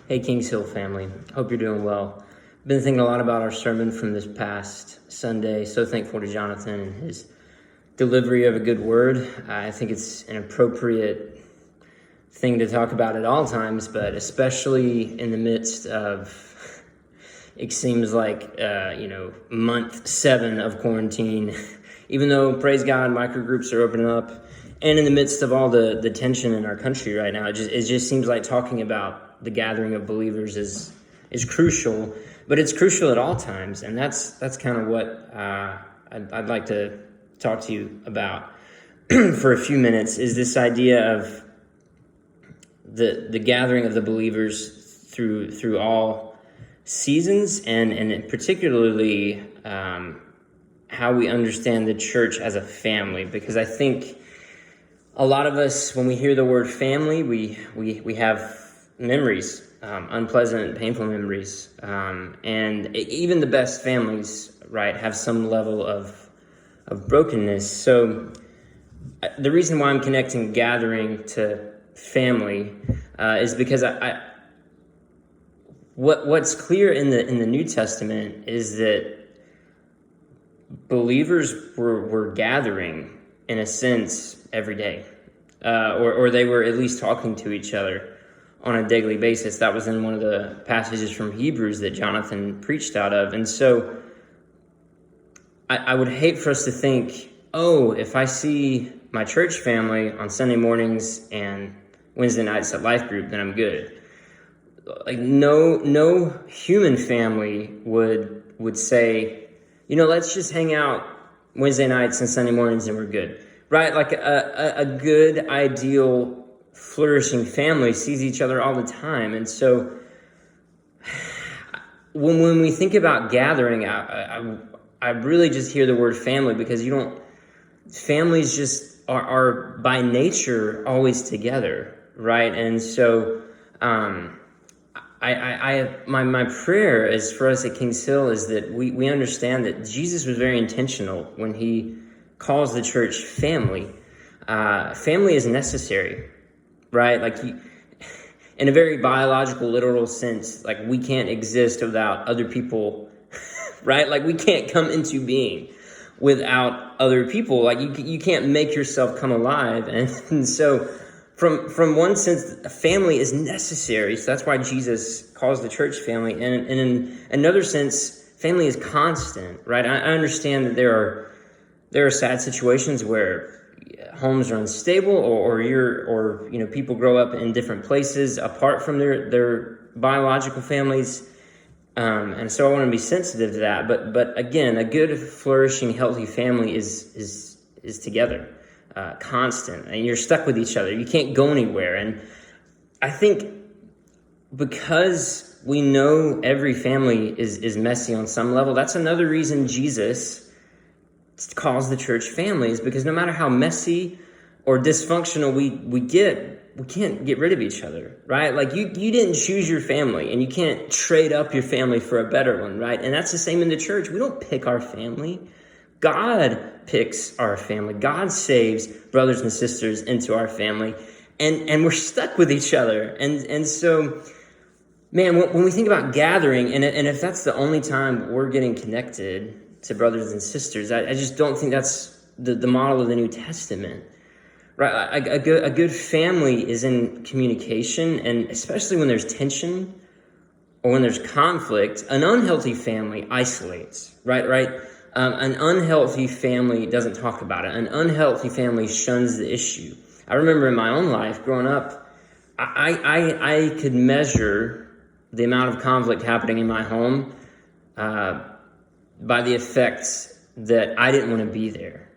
Hey, Kings Hill family. Hope you're doing well. Been thinking a lot about our sermon from this past Sunday. So thankful to Jonathan and his delivery of a good word. I think it's an appropriate thing to talk about at all times, but especially in the midst of, it seems like, month 7 of quarantine. Even though, praise God, microgroups are opening up, and in the midst of all the tension in our country right now, it just seems like talking about the gathering of believers is crucial, but it's crucial at all times, and that's kind of what I'd like to talk to you about for a few minutes, is this idea of the gathering of the believers through all seasons, and particularly how we understand the church as a family, because I think a lot of us, when we hear the word family, we have memories, unpleasant, painful memories, and even the best families, right, have some level of brokenness. So the reason why I'm connecting gathering to family is because what's clear in the New Testament is that believers were gathering in a sense every day, or they were at least talking to each other on a daily basis. That was in one of the passages from Hebrews that Jonathan preached out of. And so I would hate for us to think, oh, if I see my church family on Sunday mornings and Wednesday nights at Life Group, then I'm good. Like no human family would say, let's just hang out Wednesday nights and Sunday mornings and we're good, right? Like a good, ideal, flourishing family sees each other all the time. And so when we think about gathering, I really just hear the word family, because families just are by nature always together, right? And so my prayer is for us at Kings Hill is that we understand that Jesus was very intentional when he calls the church family. Family is necessary, right? Like in a very biological, literal sense, like we can't exist without other people, right? Like we can't come into being without other people. Like you can't make yourself come alive. And so from one sense, a family is necessary. So that's why Jesus calls the church family. And in another sense, family is constant, right? I understand that there are sad situations where homes are unstable, or people grow up in different places apart from their biological families, and so I want to be sensitive to that. But again, a good, flourishing, healthy family is together, constant, and you're stuck with each other. You can't go anywhere. And I think because we know every family is messy on some level, that's another reason Jesus calls the church family, is because no matter how messy or dysfunctional we get, we can't get rid of each other, right? Like you didn't choose your family, and you can't trade up your family for a better one, right? And that's the same in the church. We don't pick our family. God picks our family. God saves brothers and sisters into our family, and we're stuck with each other. And so, man, when we think about gathering, and if that's the only time we're getting connected to brothers and sisters, I just don't think that's the model of the New Testament, right? A good family is in communication, and especially when there's tension or when there's conflict. An unhealthy family isolates, right? An unhealthy family doesn't talk about it. An unhealthy family shuns the issue. I remember in my own life growing up, I could measure the amount of conflict happening in my home by the effects that I didn't want to be there.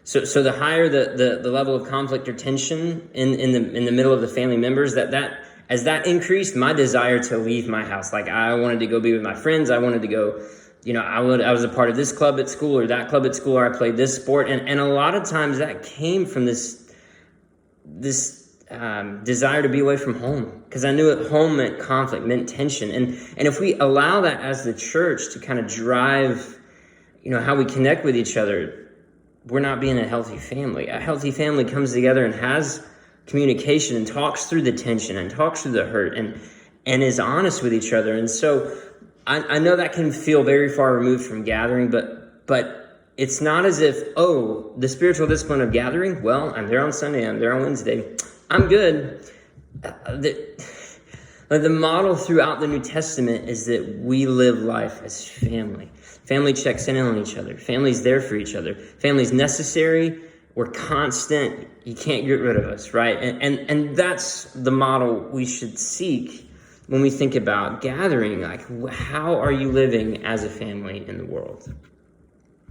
So the higher the level of conflict or tension in the middle of the family members, that as that increased, my desire to leave my house. Like I wanted to go be with my friends. I wanted to go, I was a part of this club at school or that club at school, or I played this sport. And a lot of times that came from this desire to be away from home, because I knew at home meant conflict, meant tension. And if we allow that as the church to kind of drive, how we connect with each other, we're not being a healthy family. A healthy family comes together and has communication and talks through the tension and talks through the hurt and is honest with each other. And so I know that can feel very far removed from gathering, but it's not as if, oh, the spiritual discipline of gathering, well, I'm there on Sunday, I'm there on Wednesday, I'm good. The model throughout the New Testament is that we live life as family. Family checks in on each other. Family's there for each other. Family's necessary. We're constant. You can't get rid of us, right? And that's the model we should seek when we think about gathering. Like, how are you living as a family in the world?